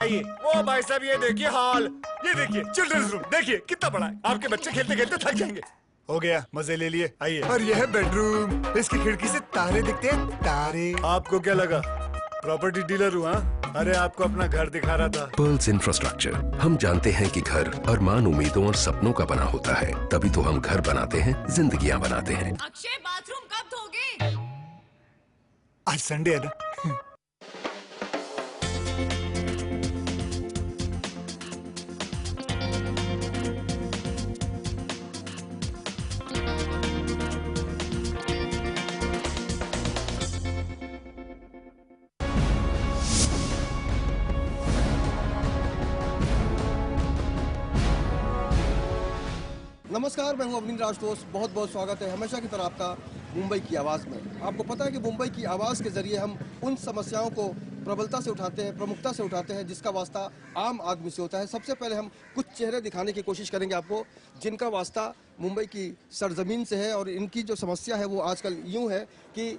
आइए। वो भाई साहब ये देखिए हॉल, ये देखिए चिल्ड्रंस रूम, देखिए कितना बड़ा है। आपके बच्चे खेलते खेलते थक जाएंगे। हो गया, मजे ले लिए, आइए। और यह है बेडरूम, इसकी खिड़की से तारे दिखते हैं, तारे। आपको क्या लगा प्रॉपर्टी डीलर हूँ? हाँ, अरे आपको अपना घर दिखा रहा था। पर्ल्स इंफ्रास्ट्रक्चर, हम जानते हैं कि घर अरमान, उम्मीदों और सपनों का बना होता है, तभी तो हम घर बनाते हैं, जिंदगियां बनाते हैं। अक्षय बाथरूम कब धोगे? आज संडे है ना। नमस्कार, मैं हूं अवनींद्र आशुतोष। बहुत बहुत स्वागत है हमेशा की तरह आपका मुंबई की आवाज़ में। आपको पता है कि मुंबई की आवाज़ के जरिए हम उन समस्याओं को प्रबलता से उठाते हैं, प्रमुखता से उठाते हैं, जिसका वास्ता आम आदमी से होता है। सबसे पहले हम कुछ चेहरे दिखाने की कोशिश करेंगे आपको, जिनका वास्ता मुंबई की सरजमीन से है। और इनकी जो समस्या है वो आजकल यूँ है कि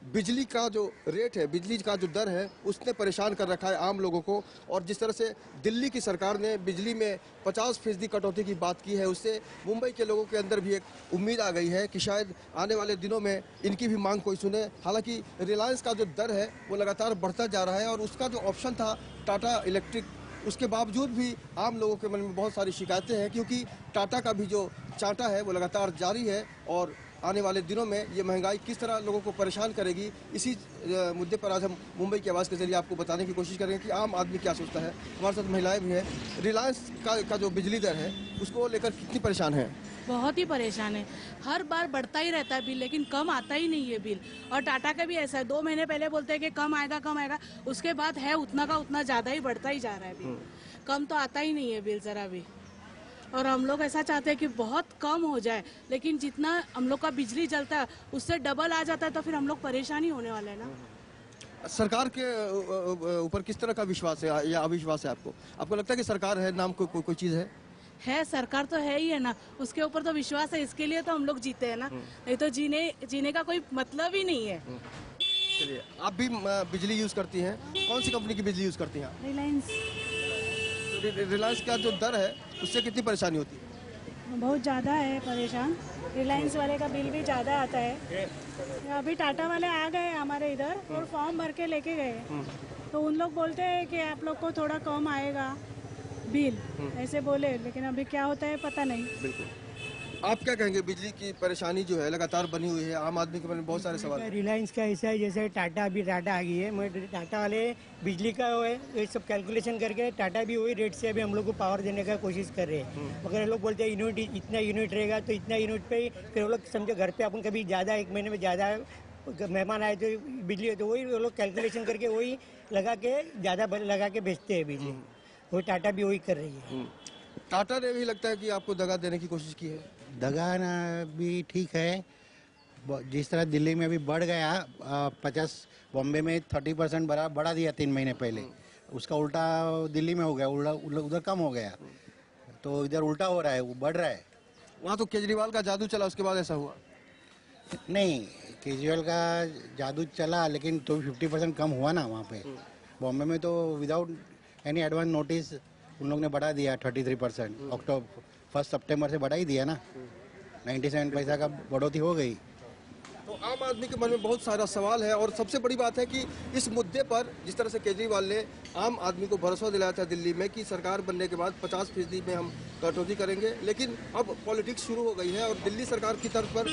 बिजली का जो रेट है, बिजली का जो दर है, उसने परेशान कर रखा है आम लोगों को। और जिस तरह से दिल्ली की सरकार ने बिजली में 50% कटौती की बात की है, उससे मुंबई के लोगों के अंदर भी एक उम्मीद आ गई है कि शायद आने वाले दिनों में इनकी भी मांग कोई सुने। हालांकि रिलायंस का जो दर है वो लगातार बढ़ता जा रहा है और उसका जो ऑप्शन था टाटा इलेक्ट्रिक, उसके बावजूद भी आम लोगों के मन में बहुत सारी शिकायतें हैं, क्योंकि टाटा का भी जो चांटा है वो लगातार जारी है। और आने वाले दिनों में ये महंगाई किस तरह लोगों को परेशान करेगी, इसी मुद्दे पर आज हम मुंबई की आवाज़ के जरिए आपको बताने की कोशिश करेंगे कि आम आदमी क्या सोचता है। हमारे साथ महिलाएं भी हैं। रिलायंस का जो बिजली दर है उसको लेकर कितनी परेशान है? बहुत ही परेशान है। हर बार बढ़ता ही रहता है बिल, लेकिन कम आता ही नहीं है बिल। और टाटा का भी ऐसा है, 2 महीने पहले बोलते हैं कि कम आएगा कम आएगा, उसके बाद है उतना का उतना ज़्यादा ही बढ़ता ही जा रहा है बिल। कम तो आता ही नहीं है बिल ज़रा भी। और हम लोग ऐसा चाहते हैं कि बहुत कम हो जाए, लेकिन जितना हम लोग का बिजली जलता है उससे डबल आ जाता है, तो फिर हम लोग परेशानी होने वाले हैं ना। सरकार के ऊपर किस तरह का विश्वास है या अविश्वास है आपको? आपको लगता है कि सरकार है नाम कोई चीज़ है? सरकार तो है ही है ना, उसके ऊपर तो विश्वास है, इसके लिए तो हम लोग जीते हैं ना। नहीं तो जीने का कोई मतलब ही नहीं है। चलिए, आप भी बिजली यूज़ करती हैं, कौन सी कंपनी की बिजली यूज़ करती हैं आप? रिलायंस। रिलायंस का जो दर है उससे कितनी परेशानी होती है? बहुत ज़्यादा है परेशान। रिलायंस वाले का बिल भी ज़्यादा आता है। अभी टाटा वाले आ गए हमारे इधर और फॉर्म भर के लेके गए, तो उन लोग बोलते हैं कि आप लोग को थोड़ा कम आएगा बिल, ऐसे बोले, लेकिन अभी क्या होता है पता नहीं। बिल्कुल। आप क्या कहेंगे? बिजली की परेशानी जो है लगातार बनी हुई है, आम आदमी के मन में बहुत सारे सवाल। रिलायंस का ऐसा है जैसे टाटा आ गई है, मैं टाटा वाले बिजली का है ये सब कैलकुलेशन करके टाटा भी वही रेट से अभी हम लोग को पावर देने का कोशिश कर रहे हैं। मगर ये लोग बोलते हैं यूनिट इतना यूनिट रहेगा तो इतना यूनिट पे ही, फिर वो लोग समझो घर पे अपन कभी ज़्यादा 1 महीने में ज़्यादा मेहमान आए तो बिजली, तो वही वो लोग कैलकुलेशन करके वही लगा के ज़्यादा लगा के बेचते हैं बिजली। वो टाटा भी वही कर रही है। टाटा ने भी लगता है कि आपको दगा देने की कोशिश की है। दगा ना भी ठीक है, जिस तरह दिल्ली में अभी बढ़ गया 50, बॉम्बे में 30% बढ़ा दिया 3 महीने पहले, उसका उल्टा दिल्ली में हो गया, उधर कम हो गया, तो इधर उल्टा हो रहा है, वो बढ़ रहा है। वहाँ तो केजरीवाल का जादू चला, उसके बाद ऐसा हुआ? नहीं, केजरीवाल का जादू चला लेकिन तो 50% कम हुआ ना वहाँ पे। बॉम्बे में तो विदाउट एनी एडवांस नोटिस उन लोग ने बढ़ा दिया 33%। अक्टूबर 1 सितंबर से बढ़ा ही दिया ना, 97 पैसा का बढ़ोतरी हो गई। तो आम आदमी के मन में बहुत सारा सवाल है। और सबसे बड़ी बात है कि इस मुद्दे पर जिस तरह से केजरीवाल ने आम आदमी को भरोसा दिलाया था दिल्ली में कि सरकार बनने के बाद 50% में हम कटौती करेंगे, लेकिन अब पॉलिटिक्स शुरू हो गई है। और दिल्ली सरकार की तर्ज पर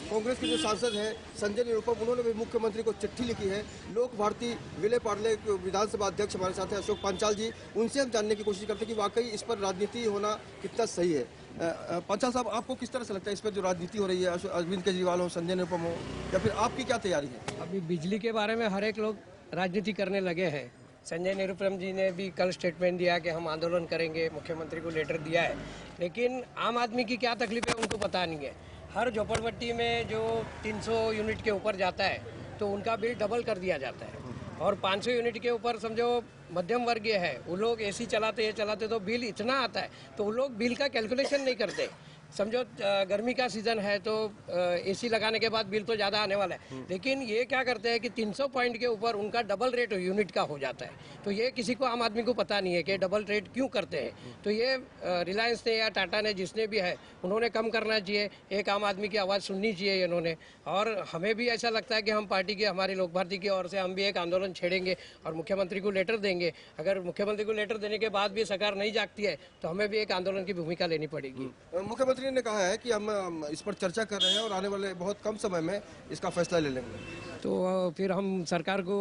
कांग्रेस के जो सांसद हैं संजय निरुपम, उन्होंने भी मुख्यमंत्री को चिट्ठी लिखी है। लोक भारती विले पार्ले विधानसभा अध्यक्ष हमारे साथ हैं अशोक पांचाल जी, उनसे हम जानने की कोशिश करते हैं कि वाकई इस पर राजनीति होना कितना सही है। पांचाल साहब, आपको किस तरह से लगता है इस पर जो राजनीति हो रही है, अरविंद केजरीवाल हो, संजय निरुपम हो, या फिर आपकी क्या तैयारी है? अभी बिजली के बारे में हर एक लोग राजनीति करने लगे हैं। संजय निरुपम जी ने भी कल स्टेटमेंट दिया कि हम आंदोलन करेंगे, मुख्यमंत्री को लेटर दिया है, लेकिन आम आदमी की क्या तकलीफ है उनको पता नहीं है। हर झोपड़पट्टी में जो 300 यूनिट के ऊपर जाता है तो उनका बिल डबल कर दिया जाता है, और 500 यूनिट के ऊपर समझो मध्यम वर्गीय है, वो लोग एसी चलाते तो बिल इतना आता है, तो वो लोग बिल का कैलकुलेशन नहीं करते समझो गर्मी का सीजन है तो एसी लगाने के बाद बिल तो ज़्यादा आने वाला है, लेकिन ये क्या करते हैं कि 300 पॉइंट के ऊपर उनका डबल रेट यूनिट का हो जाता है। तो ये किसी को आम आदमी को पता नहीं है कि डबल रेट क्यों करते हैं। तो ये रिलायंस ने या टाटा ने जिसने भी है उन्होंने कम करना चाहिए। एक आम आदमी की आवाज़ सुननी चाहिए इन्होंने। और हमें भी ऐसा लगता है कि हम पार्टी के, हमारी लोक भारती की ओर से हम भी एक आंदोलन छेड़ेंगे और मुख्यमंत्री को लेटर देंगे। अगर मुख्यमंत्री को लेटर देने के बाद भी सरकार नहीं जागती है तो हमें भी एक आंदोलन की भूमिका लेनी पड़ेगी। मुख्यमंत्री ने कहा है कि हम इस पर चर्चा कर रहे हैं और आने वाले बहुत कम समय में इसका फैसला ले लेंगे। तो फिर हम सरकार को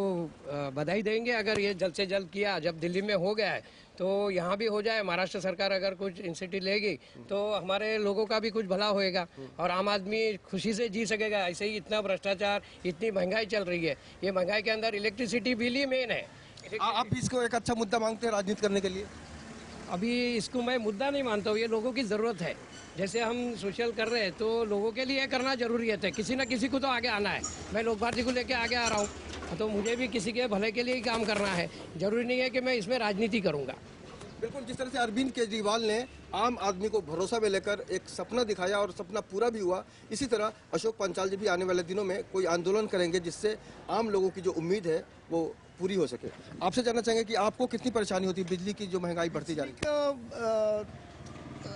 बधाई देंगे अगर ये जल्द से जल्द किया। जब दिल्ली में हो गया है तो यहाँ भी हो जाए। महाराष्ट्र सरकार अगर कुछ इंसिटिव लेगी तो हमारे लोगों का भी कुछ भला होएगा और आम आदमी खुशी से जी सकेगा। ऐसे ही इतना भ्रष्टाचार, इतनी महंगाई चल रही है, ये महंगाई के अंदर इलेक्ट्रिसिटी बिल ही मेन है। आप इसको एक अच्छा मुद्दा मांगते हैं राजनीति करने के लिए? अभी इसको मैं मुद्दा नहीं मानता हूँ, ये लोगों की ज़रूरत है। जैसे हम सोशल कर रहे हैं तो लोगों के लिए करना जरूरियत है। किसी न किसी को तो आगे आना है। मैं लोक भारती को लेके आगे आ रहा हूँ तो मुझे भी किसी के भले के लिए ही काम करना है। जरूरी नहीं है कि मैं इसमें राजनीति करूँगा। बिल्कुल, जिस तरह से अरविंद केजरीवाल ने आम आदमी को भरोसा में लेकर एक सपना दिखाया और सपना पूरा भी हुआ, इसी तरह अशोक पंचाल जी भी आने वाले दिनों में कोई आंदोलन करेंगे जिससे आम लोगों की जो उम्मीद है वो पूरी हो सके। आपसे जानना चाहेंगे कि आपको कितनी परेशानी होती है बिजली की जो महंगाई बढ़ती जा रही है?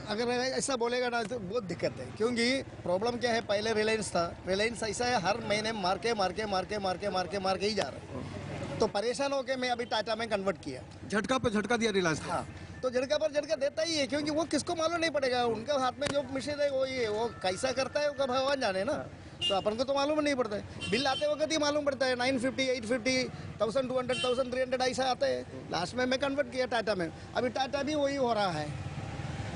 अगर ऐसा बोलेगा ना तो बहुत दिक्कत है, क्योंकि प्रॉब्लम क्या है, पहले रिलायंस था। रिलायंस ऐसा है हर महीने मार के ही जा रहा है। तो परेशान होकर मैं अभी टाटा में कन्वर्ट किया। झटका पे झटका दिया रिलायंस। हाँ, तो झटका पर झटका देता ही है, क्योंकि वो किसको मालूम नहीं पड़ेगा। उनके हाथ में जो मशीन है वो कैसा करता है, उसका भगवान जाने ना। तो अपन को तो मालूम नहीं पड़ता है। बिल आते वक्त ही मालूम पड़ता है 950, 850, 1200, 1300 ऐसा आता है। लास्ट में मैं कन्वर्ट किया टाटा में। अभी टाटा भी वही हो रहा है,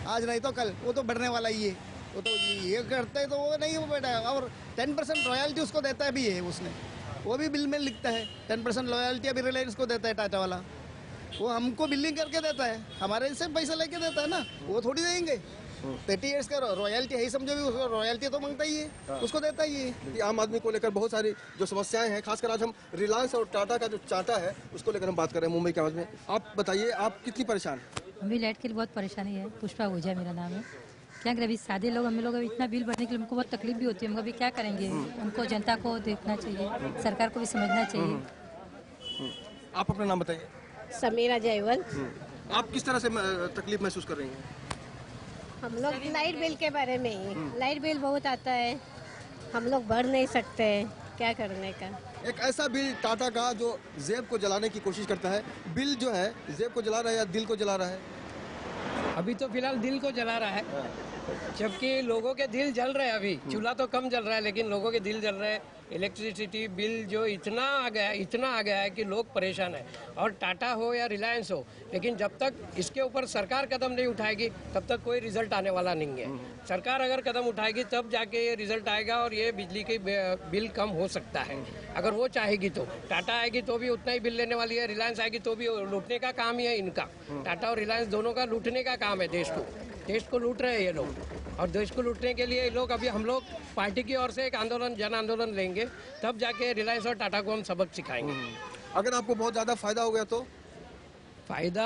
आज नहीं तो कल वो तो बढ़ने वाला ही है। वो तो ये करते हैं तो वो नहीं हो बैठा। और 10% रॉयल्टी उसको देता है भी है, उसने वो भी बिल में लिखता है 10% रॉयल्टी अभी रिलायंस को देता है टाटा वाला। वो हमको बिलिंग करके देता है, हमारे से पैसा लेके देता है ना, वो थोड़ी देंगे। 30 ईयर्स का रॉयल्टी है, समझो भी उसको रॉयल्टी तो मांगता ही है, उसको देता ही है। आम आदमी को लेकर बहुत सारी जो समस्याएं हैं, खासकर आज हम रिलायंस और टाटा का जो चार्टा है उसको लेकर हम बात कर रहे हैं मुंबई की आवाज़ में। आप बताइए, आप कितनी परेशान हैं? हमें लाइट के लिए बहुत परेशानी है। पुष्पा ओझा मेरा नाम है। क्या करें, अभी सादे लोग हम लोग अभी इतना बिल भरने के लिए हमको बहुत तकलीफ भी होती है। हम अभी क्या करेंगे, हमको जनता को देखना चाहिए, सरकार को भी समझना चाहिए। आप अपना नाम बताइए। समीरा जयवंत। आप किस तरह से तकलीफ महसूस कर रही हैं? हम लोग लाइट बिल के बारे में ही, लाइट बिल बहुत आता है, हम लोग भर नहीं सकते, क्या करने का। एक ऐसा बिल टाटा का जो जेब को जलाने की कोशिश करता है। बिल जो है जेब को जला रहा है या दिल को जला रहा है? अभी तो फिलहाल दिल को जला रहा है, जबकि लोगों के दिल जल रहे हैं। अभी चूल्हा तो कम जल रहा है लेकिन लोगों के दिल जल रहे हैं। इलेक्ट्रिसिटी बिल जो इतना आ गया है कि लोग परेशान हैं। और टाटा हो या रिलायंस हो, लेकिन जब तक इसके ऊपर सरकार कदम नहीं उठाएगी तब तक कोई रिजल्ट आने वाला नहीं है। सरकार अगर कदम उठाएगी तब जाके ये रिजल्ट आएगा और ये बिजली के बिल कम हो सकता है, अगर वो चाहेगी तो। टाटा आएगी तो भी उतना ही बिल लेने वाली है, रिलायंस आएगी तो भी लूटने का काम ही है इनका। टाटा और रिलायंस दोनों का लूटने का काम है। देश को लूट रहे हैं ये लोग, और देश को लूटने के लिए लोग, अभी हम लोग पार्टी की ओर से एक आंदोलन, जन आंदोलन लेंगे, तब जाके रिलायंस और टाटा को हम सबक सिखाएंगे। अगर आपको बहुत ज़्यादा फायदा हो गया तो? फायदा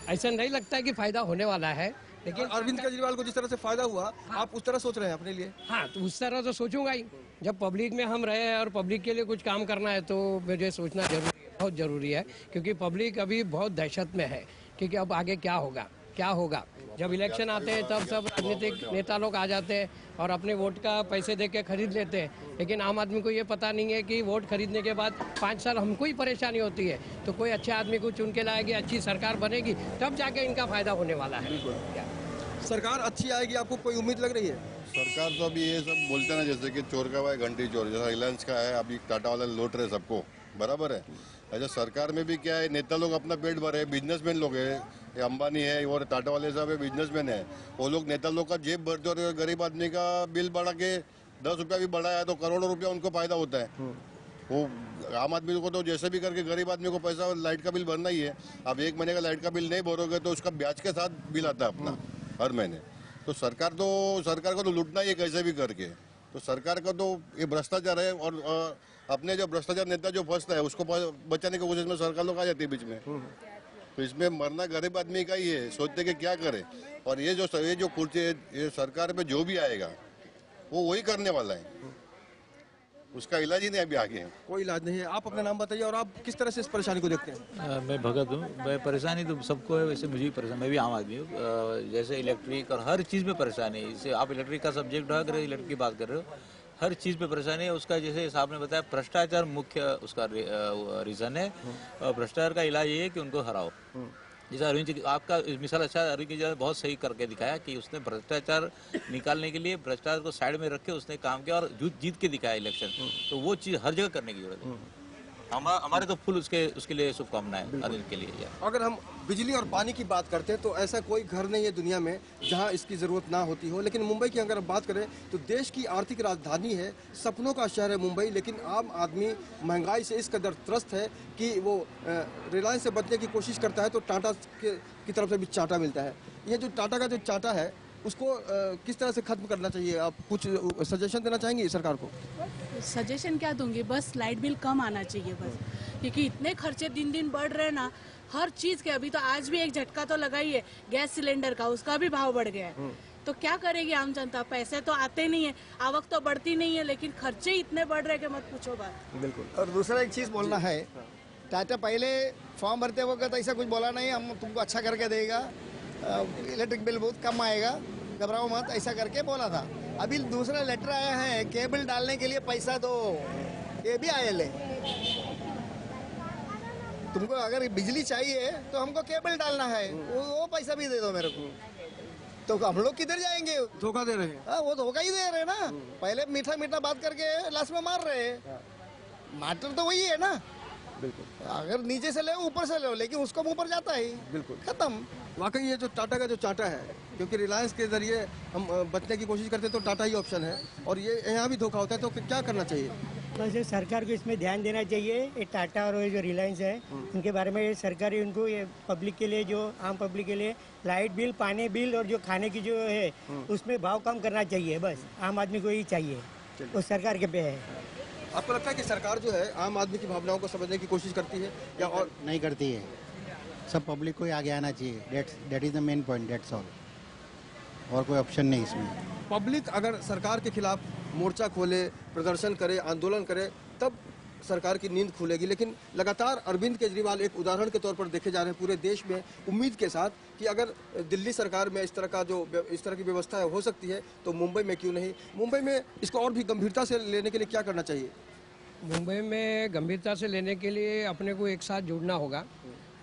ऐसा नहीं लगता है कि फायदा होने वाला है, लेकिन अरविंद केजरीवाल को जिस तरह से फायदा हुआ, आप उस तरह सोच रहे हैं अपने लिए? हाँ, तो उस तरह तो सोचूंगा ही। जब पब्लिक में हम रहे और पब्लिक के लिए कुछ काम करना है तो मुझे सोचना जरूरी है, बहुत ज़रूरी है। क्योंकि पब्लिक अभी बहुत दहशत में है, क्योंकि अब आगे क्या होगा। जब इलेक्शन आते हैं तब सब राजनीतिक नेता लोग आ जाते हैं और अपने वोट का पैसे दे के खरीद लेते हैं, लेकिन आम आदमी को ये पता नहीं है कि वोट खरीदने के बाद 5 साल हमको ही परेशानी होती है। तो कोई अच्छे आदमी को चुन के लाएगी, अच्छी सरकार बनेगी, तब जाके इनका फायदा होने वाला है। सरकार अच्छी आएगी, आपको कोई उम्मीद लग रही है? सरकार तो अभी ये सब बोलते हैं ना, जैसे कि चोर का है घंटी चोर, जैसा रिलायंस का है, अभी टाटा वाले लूट रहे सबको, बराबर है। अच्छा, सरकार में भी क्या है, नेता लोग अपना पेट भरे, बिजनेसमैन लोग है, अंबानी है और टाटा वाले साहब है, बिजनेसमैन है। वो लोग नेता लोग का जेब भरते और गरीब आदमी का बिल बढ़ा के 10 रुपया भी बढ़ाया तो करोड़ों रुपया उनको फायदा होता है। वो आम आदमी को तो जैसे भी करके गरीब आदमी को पैसा लाइट का बिल भरना ही है। अब 1 महीने का लाइट का बिल नहीं भरोगे तो उसका ब्याज के साथ बिल आता है अपना हर महीने। तो सरकार को तो लूटना ही है कैसे भी करके। तो सरकार का तो ये भ्रष्टाचार है, और अपने जो भ्रष्टाचार नेता जो फंसता है उसको बचाने की कोशिश में सरकार लोग आ जाती है बीच में। तो इसमें मरना गरीब आदमी का ही है, सोचते कि क्या करे। और ये जो कुर्सी ये सरकार में जो भी आएगा वो वही करने वाला है, उसका इलाज ही नहीं अभी आगे है। कोई इलाज नहीं है। आप अपना नाम बताइए और आप किस तरह से इस परेशानी को देखते हैं? मैं भगत हूँ। मैं परेशानी तो सबको है, वैसे मुझे भी परेशानी, मैं भी आम आदमी हूँ। जैसे इलेक्ट्रिक और हर चीज़ में परेशानी है। जैसे आप इलेक्ट्रिक का सब्जेक्ट उठा कर इलेक्ट्रिक की बात कर रहे हो, हर चीज़ पे परेशानी है। उसका जैसे साहब ने बताया भ्रष्टाचार मुख्य उसका रीज़न है। और भ्रष्टाचार का इलाज ये है कि उनको हराओ। जैसे अरविंद जी आपका मिसाल अच्छा, अरविंद जी बहुत सही करके दिखाया कि उसने भ्रष्टाचार निकालने के लिए भ्रष्टाचार को साइड में रख के उसने काम किया और जीत के दिखाया इलेक्शन। तो वो चीज़ हर जगह करने की जरूरत है। हमारे तो फुल उसके लिए शुभकामनाएं अरविंद के लिए। अगर हम बिजली और पानी की बात करते हैं तो ऐसा कोई घर नहीं है दुनिया में जहां इसकी ज़रूरत ना होती हो। लेकिन मुंबई की अगर हम बात करें तो देश की आर्थिक राजधानी है, सपनों का शहर है मुंबई। लेकिन आम आदमी महंगाई से इस कदर त्रस्त है कि वो रिलायंस से बचने की कोशिश करता है तो टाटा की तरफ से भी चांटा मिलता है। ये जो टाटा का जो चांटा है उसको किस तरह से खत्म करना चाहिए? आप कुछ सजेशन देना चाहेंगे सरकार को? सजेशन क्या दूंगी, बस लाइट बिल कम आना चाहिए बस, क्योंकि इतने खर्चे दिन दिन बढ़ रहे हैं ना हर चीज़ के। अभी तो आज भी एक झटका तो लगा ही है गैस सिलेंडर का, उसका भी भाव बढ़ गया है। तो क्या करेगी आम जनता? पैसे तो आते नहीं है, आवक तो बढ़ती नहीं है, लेकिन खर्चे इतने बढ़ रहे हैं कि मत पूछो बात। बिल्कुल। और दूसरा एक चीज़ बोलना है, टाटा पहले फॉर्म भरते वक्त ऐसा कुछ बोला नहीं हम तुमको अच्छा करके देगा, इलेक्ट्रिक बिल बहुत कम आएगा, घबराओ मत, ऐसा करके बोला था। अभी दूसरा लेटर आया है केबल डालने के लिए पैसा दो, ये भी आया ले। तुमको अगर बिजली चाहिए तो हमको केबल डालना है, वो पैसा भी दे दो मेरे को। तो हम लोग किधर जाएंगे? धोखा दे रहे हैं। हाँ, वो धोखा ही दे रहे हैं ना। पहले मीठा मीठा बात करके लास्ट में मार रहे हैं। मैटर तो वही है ना। बिल्कुल। अगर नीचे से ले ऊपर से ले, लेकिन उसको मुंह पर जाता है। बिल्कुल खत्म। वाकई ये जो टाटा का जो चांटा है, क्योंकि रिलायंस के जरिए हम बचने की कोशिश करते हैं तो टाटा ही ऑप्शन है और ये यहाँ भी धोखा होता है। तो क्या करना चाहिए? वैसे सरकार को इसमें ध्यान देना चाहिए। ये टाटा और ये जो रिलायंस है उनके बारे में ये सरकार उनको ये पब्लिक के लिए, जो आम पब्लिक के लिए लाइट बिल, पानी बिल और जो खाने की जो है उसमें भाव कम करना चाहिए। बस आम आदमी को ही चाहिए, वो सरकार के पे है। आपको लगता है कि सरकार जो है आम आदमी की भावनाओं को समझने की कोशिश करती है या और नहीं करती है? सब पब्लिक को ही आगे आना चाहिए। That is the main point, that's all. और कोई ऑप्शन नहीं इसमें। पब्लिक अगर सरकार के खिलाफ मोर्चा खोले, प्रदर्शन करे, आंदोलन करे, तब सरकार की नींद खुलेगी। लेकिन लगातार अरविंद केजरीवाल एक उदाहरण के तौर पर देखे जा रहे हैं पूरे देश में, उम्मीद के साथ कि अगर दिल्ली सरकार में इस तरह की व्यवस्था हो सकती है तो मुंबई में क्यों नहीं। मुंबई में इसको और भी गंभीरता से लेने के लिए क्या करना चाहिए? मुंबई में गंभीरता से लेने के लिए अपने को एक साथ जुड़ना होगा।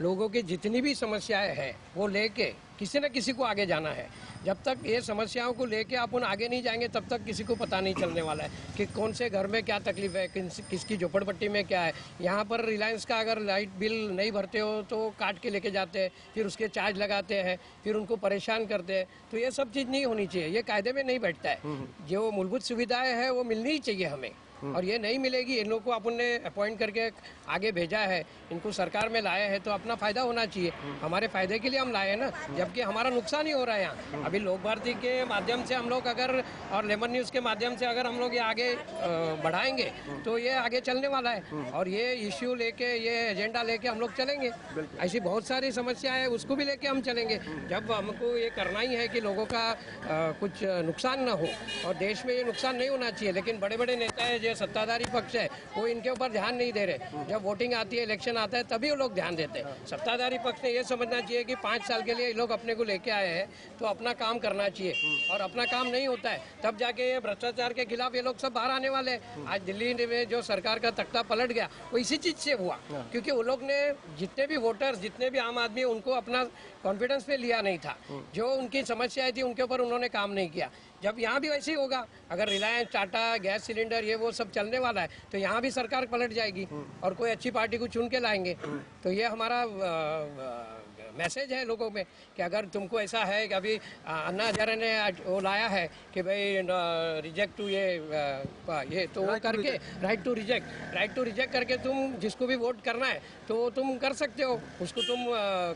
लोगों की जितनी भी समस्याएं हैं वो लेके किसी न किसी को आगे जाना है। जब तक ये समस्याओं को लेके अपन आगे नहीं जाएंगे तब तक किसी को पता नहीं चलने वाला है कि कौन से घर में क्या तकलीफ है, किसकी झोपड़पट्टी में क्या है। यहाँ पर रिलायंस का अगर लाइट बिल नहीं भरते हो तो काट के लेके जाते हैं, फिर उसके चार्ज लगाते हैं, फिर उनको परेशान करते हैं। तो ये सब चीज़ नहीं होनी चाहिए, ये कायदे में नहीं बैठता है। जो मूलभूत सुविधाएँ हैं वो मिलनी ही चाहिए हमें, और ये नहीं मिलेगी। इन लोगों को अपन ने अपॉइंट करके आगे भेजा है, इनको सरकार में लाया है तो अपना फायदा होना चाहिए। हमारे फायदे के लिए हम लाए हैं ना, जबकि हमारा नुकसान ही हो रहा है यहाँ। अभी लोक भारती के माध्यम से हम लोग अगर और लेमन न्यूज़ के माध्यम से अगर हम लोग ये आगे बढ़ाएंगे तो ये आगे चलने वाला है। और ये इश्यू लेके, ये एजेंडा लेके हम लोग चलेंगे। ऐसी बहुत सारी समस्याएं हैं, उसको भी लेके हम चलेंगे। जब हमको ये करना ही है कि लोगों का कुछ नुकसान ना हो, और देश में ये नुकसान नहीं होना चाहिए। लेकिन बड़े बड़े नेता है, सत्ताधारी पक्ष है, वो इनके ऊपर ध्यान नहीं दे रहे। जब वोटिंग आती है, इलेक्शन आता है, तभी वो लोग ध्यान देते हैं। सत्ताधारी पक्ष ने ये समझना चाहिए कि 5 साल के लिए ये लोग अपने को लेके आए हैं तो अपना काम करना चाहिए, और अपना काम नहीं होता है तब जाके ये भ्रष्टाचार के खिलाफ ये लोग सब बाहर आने वाले हैं। आज दिल्ली में जो सरकार का तख्ता पलट गया वो इसी चीज से हुआ, क्योंकि वो लोग ने जितने भी वोटर्स, जितने भी आम आदमी, उनको अपना कॉन्फिडेंस पे लिया नहीं था। जो उनकी समस्याएं थी उनके ऊपर उन्होंने काम नहीं किया। जब यहाँ भी वैसे ही होगा, अगर रिलायंस, टाटा, गैस सिलेंडर, ये वो सब चलने वाला है तो यहाँ भी सरकार पलट जाएगी और कोई अच्छी पार्टी को चुन के लाएंगे। तो ये हमारा मैसेज है लोगों में कि अगर तुमको ऐसा है कि अभी अन्ना हजारे ने वो लाया है कि भाई रिजेक्ट टू ये तो वो करके राइट टू रिजेक्ट करके तुम जिसको भी वोट करना है तो तुम कर सकते हो, उसको तुम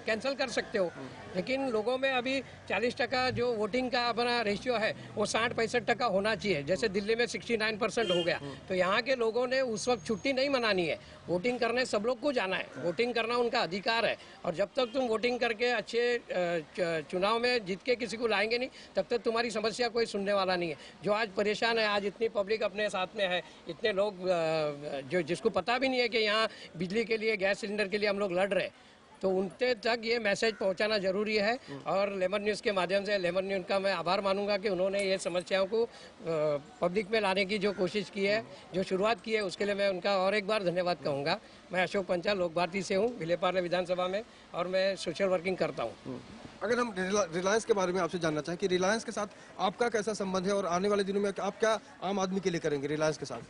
कैंसिल कर सकते हो। लेकिन लोगों में अभी 40% जो वोटिंग का अपना रेशियो है वो 60-65% होना चाहिए। जैसे दिल्ली में 69% हो गया, तो यहाँ के लोगों ने उस वक्त छुट्टी नहीं मनानी है, वोटिंग करने सब लोग को जाना है। वोटिंग करना उनका अधिकार है, और जब तक तुम वोटिंग करके अच्छे चुनाव में जीत के किसी को लाएंगे नहीं, तब तक तुम्हारी समस्या कोई सुनने वाला नहीं है। जो आज परेशान है, आज इतनी पब्लिक अपने साथ में है, इतने लोग जो जिसको पता भी नहीं है कि यहाँ बिजली के लिए, गैस सिलेंडर के लिए हम लोग लड़ रहे, तो उनके तक ये मैसेज पहुंचाना जरूरी है। और लेमन न्यूज़ के माध्यम से लेमन न्यूज़ का मैं आभार मानूंगा कि उन्होंने ये समस्याओं को पब्लिक में लाने की जो कोशिश की है, जो शुरुआत की है, उसके लिए मैं उनका और एक बार धन्यवाद कहूँगा। मैं अशोक पंचाल, लोक भारती से हूँ, विलेपार्ले विधानसभा में, और मैं सोशल वर्किंग करता हूँ। अगर हम रिलायंस के बारे में आपसे जानना चाहें कि रिलायंस के साथ आपका कैसा संबंध है और आने वाले दिनों में आप क्या आम आदमी के लिए करेंगे रिलायंस के साथ?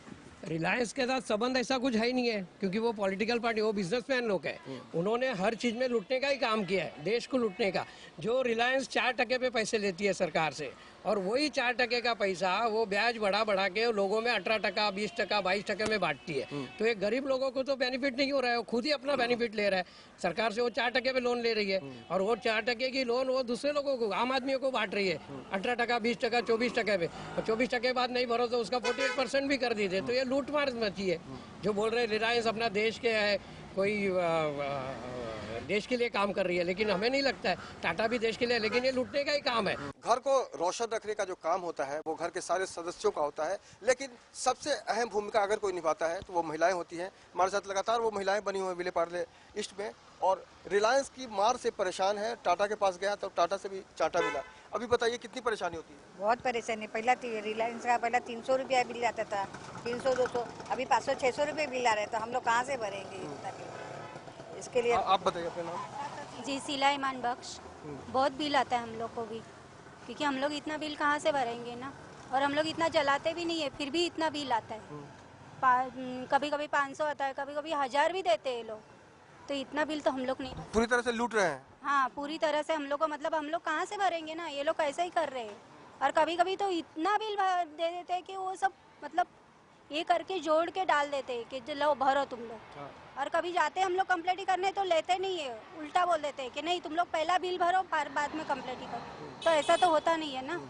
रिलायंस के साथ संबंध ऐसा कुछ है ही नहीं है, क्योंकि वो पॉलिटिकल पार्टी, वो बिजनेसमैन लोग हैं। उन्होंने हर चीज में लूटने का ही काम किया है, देश को लूटने का। जो रिलायंस 4% पे पैसे लेती है सरकार से, और वही 4% का पैसा वो ब्याज बढ़ा के लोगों में 18%, 20%, 22% में बांटती है। तो ये गरीब लोगों को तो बेनिफिट नहीं हो रहा है, वो खुद ही अपना बेनिफिट ले रहा है। सरकार से वो 4% पे लोन ले रही है, और वो 4% की लोन वो दूसरे लोगों को, आम आदमियों को बांट रही है 18%, 20%, 24% पे। और 24% बाद नहीं भरो तो उसका 48% भी कर दीजिए। तो ये लूटमार मची है। जो बोल रहे रिलायंस अपना देश के है, कोई देश के लिए काम कर रही है, लेकिन हमें नहीं लगता है। टाटा भी देश के लिए, लेकिन ये लूटने का ही काम है। घर को रोशन रखने का जो काम होता है वो घर के सारे सदस्यों का होता है, लेकिन सबसे अहम भूमिका अगर कोई निभाता है तो वो महिलाएं होती हैं। हमारे साथ लगातार वो महिलाएं बनी हुई हैं विलेपार्ले ईस्ट में, और रिलायंस की मार से परेशान है। टाटा के पास गया तो टाटा से भी चाटा मिला। अभी बताइए कितनी परेशानी होती है? बहुत परेशानी। पहला रिलायंस का पहला 300 रुपया बिल आता था, 300-200, अभी 500-600 रुपये बिल आ रहे हैं, तो हम लोग कहाँ से भरेंगे इतना बिल? इसके लिए आप बताइए अपना नाम। जी, शीला ईमान बख्श। बहुत बिल आता है हम लोग को भी, क्योंकि हम लोग इतना बिल कहाँ से भरेंगे ना, और हम लोग इतना जलाते भी नहीं है, फिर भी इतना बिल आता है। कभी कभी 500 आता है, कभी कभी 1000 भी देते हैं लोग, तो इतना बिल तो हम लोग नहीं। पूरी तरह से लूट रहे हैं। हाँ, पूरी तरह से हम लोग को, मतलब हम लोग कहाँ से भरेंगे ना, ये लोग ऐसा ही कर रहे हैं। और कभी कभी तो इतना बिल दे देते हैं कि वो सब मतलब ये करके जोड़ के डाल देते हैं कि लो भरो तुम लोग। और कभी जाते हम लोग कंप्लेंट करने तो लेते नहीं है, उल्टा बोल देते हैं कि नहीं तुम लोग पहला बिल भरो, बाद में कंप्लेंट करो। तो ऐसा तो होता नहीं है ना।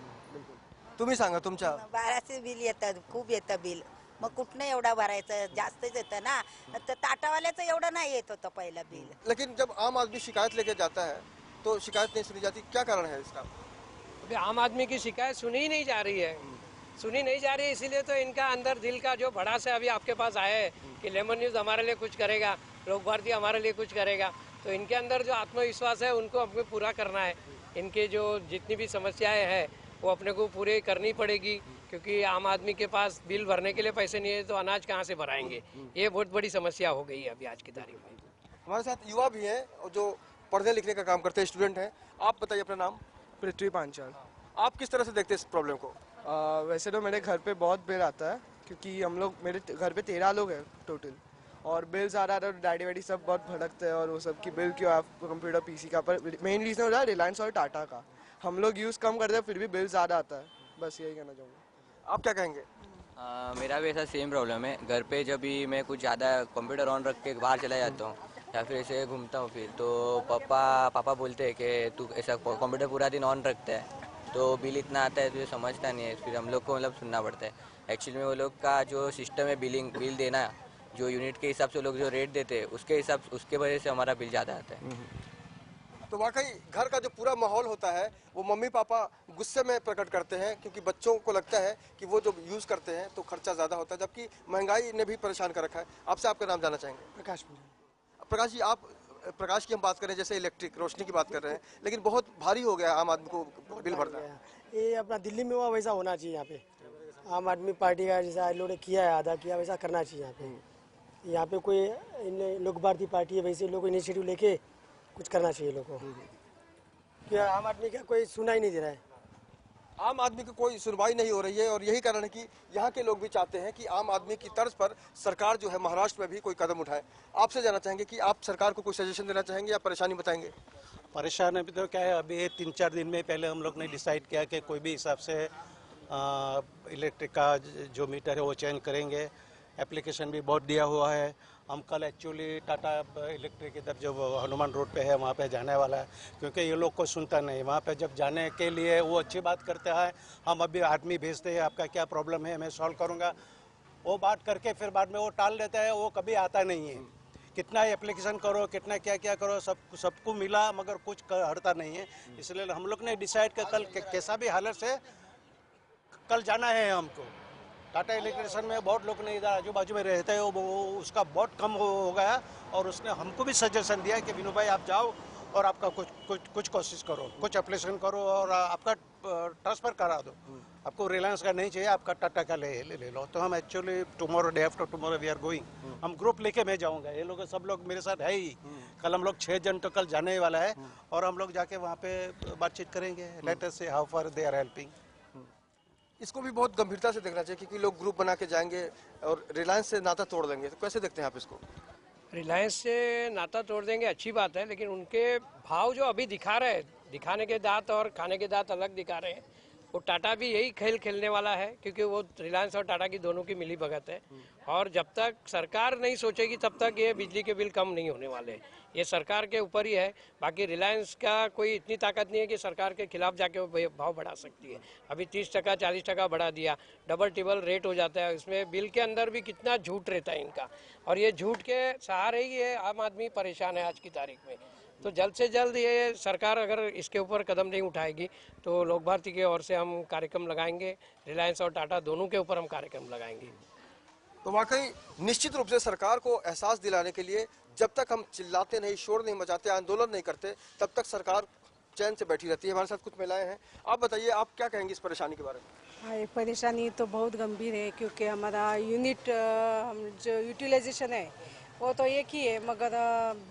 तुम्ही सांगा तुमच्या. 1200 बिल येतं, खूप येतं बिल. मग कुठनं एवढा भरायचं, जास्तच येतं ना. तर टाटावाल्याचं एवढं नाही येत होतं पहिलं बिल. लेकिन जब आम आदमी शिकायत लेके जाता है तो शिकायत नहीं सुनी जाती, क्या कारण है इसका? अभी आम आदमी की शिकायत सुनी ही नहीं जा रही है, सुनी नहीं जा रही है। इसीलिए तो इनका अंदर दिल का जो भड़ास है अभी आपके पास आया है कि लेमन न्यूज़ हमारे लिए कुछ करेगा, लोक भारती हमारे लिए कुछ करेगा। तो इनके अंदर जो आत्मविश्वास है उनको हमें पूरा करना है। इनके जो जितनी भी समस्याएं हैं वो अपने को पूरे करनी पड़ेगी, क्योंकि आम आदमी के पास बिल भरने के लिए पैसे नहीं है तो अनाज कहाँ से भराएंगे। ये बहुत बड़ी समस्या हो गई है अभी आज की तारीख में। हमारे साथ युवा भी हैं और जो पढ़ने लिखने का काम करते हैं, स्टूडेंट हैं। आप बताइए अपना नाम। पृथ्वी पांचाल। आप किस तरह से देखते हैं इस प्रॉब्लम को? वैसे तो मेरे घर पे बहुत बिल आता है, क्योंकि हम लोग, मेरे घर पे 13 लोग हैं टोटल, और बिल ज़्यादा आता है तो डैडी वैडी सब बहुत भड़कते हैं, और वो सब की बिल क्यों आप कंप्यूटर पीसी का। पर मेन रीज़न हो रहा है रिलायंस और टाटा का। हम लोग यूज़ कम करते हैं फिर भी बिल ज़्यादा आता है, बस यही कहना चाहूँगा। आप क्या कहेंगे? मेरा भी ऐसा सेम प्रॉब्लम है। घर पे जब भी मैं कुछ ज़्यादा कंप्यूटर ऑन रख के बाहर चला जाता हूँ या फिर ऐसे घूमता हूँ फिर, तो पापा बोलते हैं कि तू ऐसा कंप्यूटर पूरा दिन ऑन रखता है तो बिल इतना आता है, तो ये समझता नहीं है। फिर हम लोग को मतलब सुनना पड़ता है। एक्चुअली में वो लोग का जो सिस्टम है बिल देना, जो यूनिट के हिसाब से लोग जो रेट देते हैं उसके वजह से हमारा बिल ज़्यादा आता है। तो वाकई घर का जो पूरा माहौल होता है वो मम्मी पापा गुस्से में प्रकट करते हैं, क्योंकि बच्चों को लगता है कि वो जो यूज़ करते हैं तो खर्चा ज़्यादा होता है, जबकि महंगाई ने भी परेशान कर रखा है। आपसे आपका नाम जानना चाहेंगे? प्रकाश जी, आप प्रकाश की हम बात करें, जैसे इलेक्ट्रिक रोशनी की बात कर रहे हैं, लेकिन बहुत भारी हो गया आम आदमी को बिल भरना। ये अपना दिल्ली में हुआ वैसा होना चाहिए यहाँ पे। आम आदमी पार्टी का जैसा लोगों ने किया है, आधा किया, वैसा करना चाहिए यहाँ पे। यहाँ पे कोई लोक भारती पार्टी है, वैसे लोग इनिशिएटिव लेके कुछ करना चाहिए लोगों को। क्या आम आदमी का कोई सुना ही नहीं दे रहा है। आम आदमी की कोई सुनवाई नहीं हो रही है, और यही कारण है कि यहाँ के लोग भी चाहते हैं कि आम आदमी की तर्ज पर सरकार जो है महाराष्ट्र में भी कोई कदम उठाए। आपसे जानना चाहेंगे कि आप सरकार को कोई सजेशन देना चाहेंगे या परेशानी बताएंगे? परेशान अभी तो क्या है, अभी 3-4 दिन में पहले हम लोग ने डिसाइड किया कि कोई भी हिसाब से इलेक्ट्रिक का जो मीटर है वो चेंज करेंगे। एप्लीकेशन भी बहुत दिया हुआ है। हम कल एक्चुअली टाटा इलेक्ट्रिक इधर जो हनुमान रोड पे है वहाँ पे जाने वाला है, क्योंकि ये लोग को सुनता नहीं। वहाँ पे जब जाने के लिए वो अच्छी बात करते हैं, हम अभी आदमी भेजते हैं, आपका क्या प्रॉब्लम है मैं सॉल्व करूँगा, वो बात करके फिर बाद में वो टाल देता है, वो कभी आता नहीं है। कितना एप्लीकेशन करो, कितना क्या क्या करो, सबको मिला मगर कुछ हटता नहीं है। इसलिए हम लोग ने डिसाइड कर कल कैसा भी हालत से कल जाना है हमको। टाटा इलेक्ट्रिशियन में बहुत लोग ने इधर आजू बाजू में रहते हैं, वो उसका बहुत कम हो गया और उसने हमको भी सजेशन दिया कि विनू भाई आप जाओ और आपका कुछ कोशिश करो, कुछ एप्लीकेशन करो और आपका ट्रांसफ़र करा दो। आपको रिलायंस का नहीं चाहिए, आपका टाटा का ले लो। तो हम actually tomorrow day after tomorrow we are going, हम ग्रुप लेके मैं जाऊंगा। ये लोग सब लोग मेरे साथ है ही। कल हम लोग 6 जन तो कल जाने वाला है और हम लोग जाके वहाँ पे बातचीत करेंगे। Let us say how far they are helping. इसको भी बहुत गंभीरता से देखना चाहिए, क्योंकि लोग ग्रुप बना के जाएंगे और रिलायंस से नाता तोड़ देंगे। तो कैसे देखते हैं आप इसको? रिलायंस से नाता तोड़ देंगे अच्छी बात है, लेकिन उनके भाव जो अभी दिखा रहे हैं, दिखाने के दांत और खाने के दांत अलग दिखा रहे हैं। वो टाटा भी यही खेल खेलने वाला है, क्योंकि वो रिलायंस और टाटा की दोनों की मिली भगत है। और जब तक सरकार नहीं सोचेगी तब तक ये बिजली के बिल कम नहीं होने वाले। ये सरकार के ऊपर ही है। बाकी रिलायंस का कोई इतनी ताकत नहीं है कि सरकार के खिलाफ जाके वो भाव बढ़ा सकती है। अभी 30% 40% बढ़ा दिया, डबल टिबल रेट हो जाता है। इसमें बिल के अंदर भी कितना झूठ रहता है इनका, और ये झूठ के सहारे ही ये आम आदमी परेशान है आज की तारीख में। तो जल्द से जल्द ये सरकार अगर इसके ऊपर कदम नहीं उठाएगी तो लोक भारती की ओर से हम कार्यक्रम लगाएंगे। रिलायंस और टाटा दोनों के ऊपर हम कार्यक्रम लगाएंगे। तो वाकई निश्चित रूप से सरकार को एहसास दिलाने के लिए जब तक हम चिल्लाते नहीं, शोर नहीं मचाते, आंदोलन नहीं करते, तब तक सरकार चैन से बैठी रहती है। हमारे साथ कुछ महिलाएं हैं। आप बताइए, आप क्या कहेंगे इस परेशानी के बारे में? हाँ, ये परेशानी तो बहुत गंभीर है, क्योंकि हमारा यूनिट हम जो यूटिलाइजेशन है वो तो एक ही है, मगर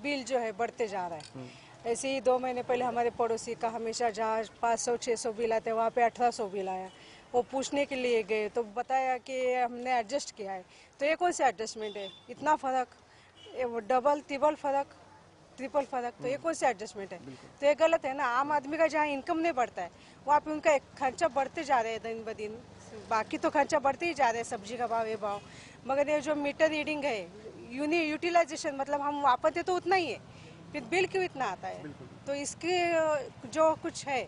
बिल जो है बढ़ते जा रहा है। ऐसे ही 2 महीने पहले हमारे पड़ोसी का हमेशा जहाँ 500-600 बिल आते हैं वहाँ पे 1800 बिल आया। वो पूछने के लिए गए तो बताया कि हमने एडजस्ट किया है। तो ये कौन सा एडजस्टमेंट है? इतना फ़र्क, डबल ट्रिपल फ़र्क, ट्रिपल फ़र्क, तो ये कौन सा एडजस्टमेंट है? तो ये गलत है ना। आम आदमी का जहाँ इनकम नहीं बढ़ता है वहाँ पे उनका खर्चा बढ़ते जा रहे हैं दिन ब दिन। बाकी तो खर्चा बढ़ते ही जा रहे हैं, सब्जी का भाव, ये भाव, मगर ये जो मीटर रीडिंग है, यूटिलाइजेशन मतलब हम वापरते तो उतना ही है, फिर बिल क्यों इतना आता है? तो इसके जो कुछ है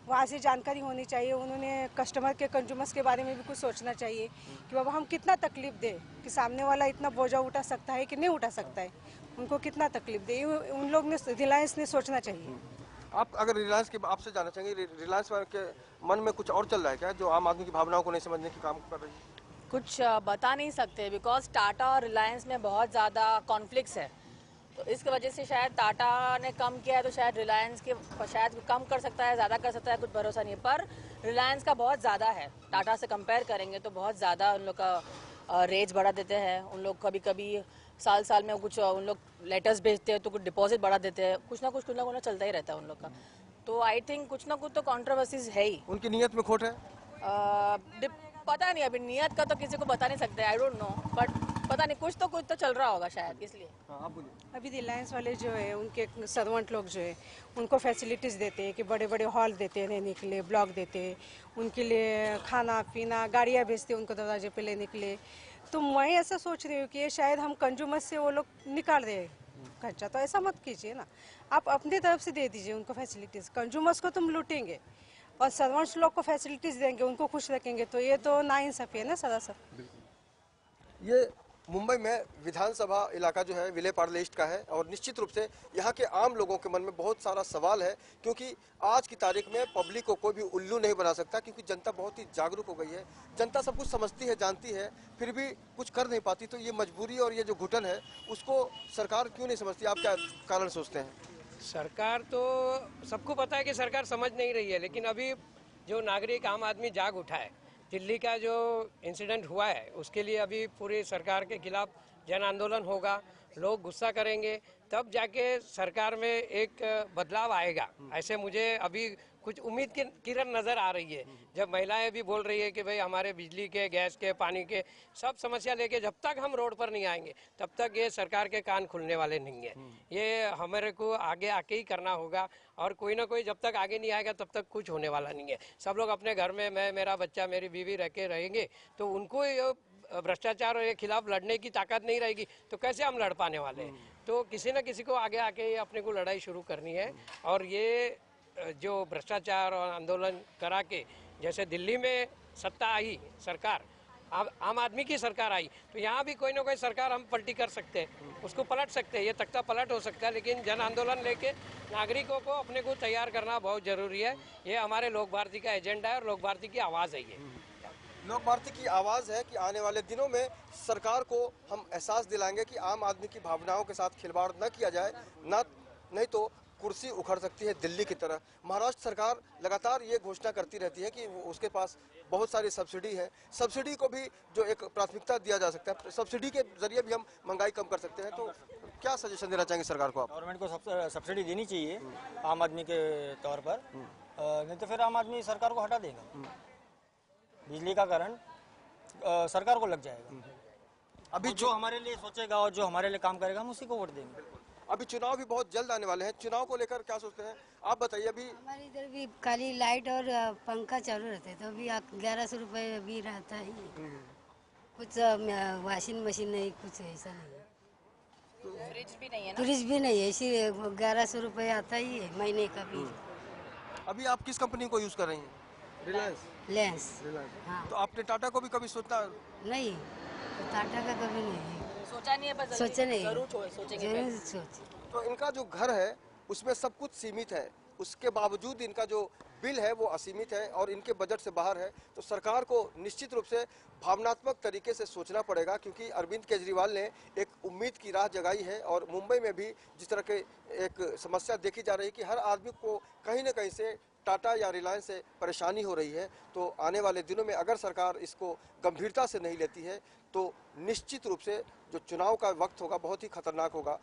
वहाँ से जानकारी होनी चाहिए। उन्होंने कस्टमर के, कंज्यूमर्स के बारे में भी कुछ सोचना चाहिए कि बाबा हम कितना तकलीफ दें, कि सामने वाला इतना बोझा उठा सकता है कि नहीं उठा सकता है, उनको कितना तकलीफ दे, उन लोग ने, रिलायंस ने सोचना चाहिए। आप अगर रिलायंस के आपसे जानना चाहेंगे, रिलायंस के मन में कुछ और चल रहा है क्या जो आम आदमी की भावनाओं को नहीं समझने की काम कर रही है? कुछ बता नहीं सकते, बिकॉज टाटा और रिलायंस में बहुत ज़्यादा कॉन्फ्लिक्ट्स है। तो इसकी वजह से शायद टाटा ने कम किया है तो शायद रिलायंस के शायद कम कर सकता है, ज़्यादा कर सकता है, कुछ भरोसा नहीं है। पर रिलायंस का बहुत ज़्यादा है, टाटा से कंपेयर करेंगे तो बहुत ज़्यादा उन लोग का रेट्स बढ़ा देते हैं। उन लोग कभी कभी साल में कुछ उन लोग लेटर्स भेजते हैं तो कुछ डिपॉजिट बढ़ा देते हैं, कुछ ना कुछ चलता ही रहता है उन लोग का। तो आई थिंक कुछ ना कुछ तो कॉन्ट्रोवर्सीज है ही। उनकी नीयत में खोट है? पता नहीं, अभी नियत का तो किसी को बता नहीं सकते, आई डोंट नो, बट पता नहीं, कुछ तो चल रहा होगा शायद, इसलिए। आप बोलिए। अभी रिलायंस वाले जो है उनके सर्वेंट लोग जो है उनको फैसिलिटीज़ देते हैं कि बड़े बड़े हॉल देते हैं रहने के लिए, ब्लॉक देते हैं उनके लिए, खाना पीना, गाड़ियाँ भेजते हैं उनको दरवाजे पे लेने के लिए। तो मैं ऐसा सोच रही हूँ कि ये शायद हम कंज्यूमर से वो लोग निकाल रहे हैं खर्चा। तो ऐसा मत कीजिए ना, आप अपनी तरफ से दे दीजिए उनको फैसिलिटीज़। कंज्यूमर्स को तुम लूटेंगे और सर्वेंट्स लोग को फैसिलिटीज़ देंगे, उनको खुश रखेंगे, तो ये तो नाइंसाफी है ना सरासर। ये मुंबई में विधानसभा इलाका जो है विले पार्ले ईस्ट का है और निश्चित रूप से यहाँ के आम लोगों के मन में बहुत सारा सवाल है, क्योंकि आज की तारीख में पब्लिक को कोई भी उल्लू नहीं बना सकता, क्योंकि जनता बहुत ही जागरूक हो गई है। जनता सब कुछ समझती है, जानती है, फिर भी कुछ कर नहीं पाती। तो ये मजबूरी और ये जो घुटन है उसको सरकार क्यों नहीं समझती? आप क्या कारण सोचते हैं? सरकार तो सबको पता है कि सरकार समझ नहीं रही है, लेकिन अभी जो नागरिक आम आदमी जाग उठा है, दिल्ली का जो इंसिडेंट हुआ है उसके लिए अभी पूरी सरकार के खिलाफ जन आंदोलन होगा, लोग गुस्सा करेंगे। तब जाके सरकार में एक बदलाव आएगा। ऐसे मुझे अभी कुछ उम्मीद की किरण नजर आ रही है। जब महिलाएं भी बोल रही है कि भाई हमारे बिजली के, गैस के, पानी के सब समस्या लेके जब तक हम रोड पर नहीं आएंगे तब तक ये सरकार के कान खुलने वाले नहीं है। ये हमारे को आगे आके ही करना होगा और कोई ना कोई जब तक आगे नहीं आएगा तब तक कुछ होने वाला नहीं है। सब लोग अपने घर में, मैं, मेरा बच्चा, मेरी बीवी रह के रहेंगे तो उनको भ्रष्टाचार के खिलाफ लड़ने की ताकत नहीं रहेगी तो कैसे हम लड़ पाने वाले हैं। तो किसी न किसी को आगे आके अपने को लड़ाई शुरू करनी है। और ये जो भ्रष्टाचार और आंदोलन करा के, जैसे दिल्ली में सत्ता आई सरकार, आम आदमी की सरकार आई, तो यहाँ भी कोई ना कोई सरकार हम पलटी कर सकते हैं, उसको पलट सकते हैं। ये तख्ता पलट हो सकता है, लेकिन जन आंदोलन लेके नागरिकों को अपने को तैयार करना बहुत जरूरी है। ये हमारे लोक भारती का एजेंडा है और लोक भारती की आवाज़ है। ये लोक भारती की आवाज़ है कि आने वाले दिनों में सरकार को हम एहसास दिलाएंगे कि आम आदमी की भावनाओं के साथ खिलवाड़ न किया जाए, नहीं तो कुर्सी उखड़ सकती है दिल्ली की तरह। महाराष्ट्र सरकार लगातार ये घोषणा करती रहती है कि उसके पास बहुत सारी सब्सिडी है, सब्सिडी को भी जो एक प्राथमिकता दिया जा सकता है, सब्सिडी के जरिए भी हम महंगाई कम कर सकते हैं। तो क्या सजेशन देना चाहेंगे सरकार को आप? गवर्नमेंट को सब्सिडी देनी चाहिए आम आदमी के तौर पर, नहीं तो फिर आम आदमी सरकार को हटा देगा। बिजली का कारण सरकार को लग जाएगा। अभी जो हमारे लिए सोचेगा और जो हमारे लिए काम करेगा हम उसी को वोट देंगे। अभी चुनाव भी बहुत जल्द आने वाले हैं, चुनाव को लेकर क्या सोचते हैं आप बताइए? अभी हमारे इधर भी खाली लाइट और पंखा चालू रहते हैं, तो अभी 1100 रुपये भी रहता है। कुछ वॉशिंग मशीन नहीं, कुछ ऐसा नहीं है, फ्रिज भी नहीं है ना, फ्रिज भी नहीं है, इसीलिए 1100 रुपये आता ही है महीने का भी। अभी आप किस कंपनी को यूज कर रही हैं? रिलायंस। हाँ। तो आपने टाटा को भी कभी सोचा? नहीं, टाटा का कभी नहीं सोचा नहीं है, बस सोचा नहीं, जरूर सोचेंगे। जरूर सोचे। तो इनका जो घर है उसमें सब कुछ सीमित है, उसके बावजूद इनका जो बिल है वो असीमित है और इनके बजट से बाहर है। तो सरकार को निश्चित रूप से भावनात्मक तरीके से सोचना पड़ेगा, क्योंकि अरविंद केजरीवाल ने एक उम्मीद की राह जगाई है। और मुंबई में भी जिस तरह के एक समस्या देखी जा रही है कि हर आदमी को कहीं ना कहीं से टाटा या रिलायंस से परेशानी हो रही है, तो आने वाले दिनों में अगर सरकार इसको गंभीरता से नहीं लेती है तो निश्चित रूप से जो चुनाव का वक्त होगा बहुत ही खतरनाक होगा।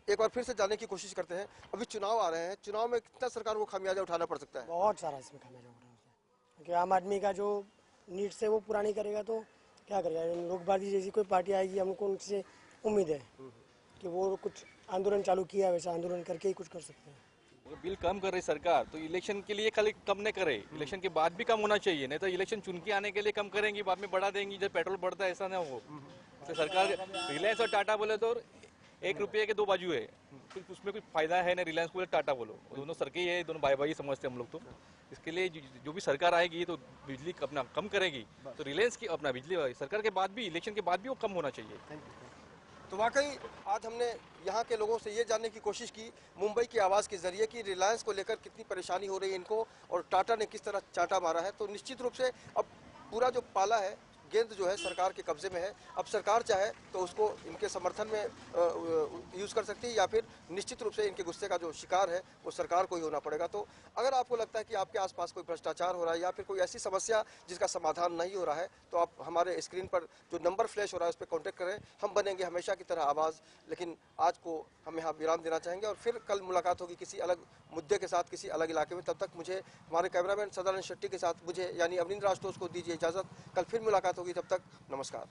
एक बार फिर से जानने की कोशिश करते हैं, अभी चुनाव आ रहे हैं, चुनाव में कितना सरकार को खामियाजा उठाना पड़ सकता है? बहुत सारा इसमें खामियाजा उठाना है, क्योंकि आम आदमी का जो नीड्स है वो पूरा नहीं करेगा तो क्या करेगा। लोक भारती जैसी कोई पार्टी आएगी, हमको उनसे उम्मीद है कि वो कुछ आंदोलन चालू किया, वैसा आंदोलन करके ही कुछ कर सकते हैं। बिल कम कर रही सरकार तो इलेक्शन के लिए खाली कम नहीं करे, इलेक्शन के बाद भी कम होना चाहिए, नहीं तो इलेक्शन चुन के आने के लिए कम करेंगी, बाद में बढ़ा देंगी। जब पेट्रोल बढ़ता है ऐसा ना हो। तो सरकार रिलायंस और टाटा बोले तो 1 रुपये के 2 बाजू है, कुछ उसमें कुछ फायदा है ना। रिलायंस बोले टाटा बोलो, दोनों सरके ही है, दोनों भाई भाई समझते हम लोग। तो इसके लिए जो भी सरकार आएगी तो बिजली अपना कम करेगी, तो रिलायंस की अपना बिजली सरकार के बाद भी, इलेक्शन के बाद भी वो कम होना चाहिए। तो वाकई आज हमने यहाँ के लोगों से ये जानने की कोशिश की मुंबई की आवाज़ के जरिए कि रिलायंस को लेकर कितनी परेशानी हो रही है इनको और टाटा ने किस तरह चांटा मारा है। तो निश्चित रूप से अब पूरा जो पाला है, गेंद जो है सरकार के कब्जे में है। अब सरकार चाहे तो उसको इनके समर्थन में यूज़ कर सकती है या फिर निश्चित रूप से इनके गुस्से का जो शिकार है वो सरकार को ही होना पड़ेगा। तो अगर आपको लगता है कि आपके आसपास कोई भ्रष्टाचार हो रहा है या फिर कोई ऐसी समस्या जिसका समाधान नहीं हो रहा है, तो आप हमारे स्क्रीन पर जो नंबर फ्लैश हो रहा है उस पर कॉन्टैक्ट करें। हम बनेंगे हमेशा की तरह आवाज़। लेकिन आज को हम यहाँ विराम देना चाहेंगे और फिर कल मुलाकात होगी किसी अलग मुद्दे के साथ, किसी अलग इलाके में। तब तक मुझे हमारे कैमरामैन सदानंद शेट्टी के साथ मुझे यानी अवनींद्र आशुतोष को दीजिए इजाज़त। कल फिर मुलाकात होगी, तब तक नमस्कार।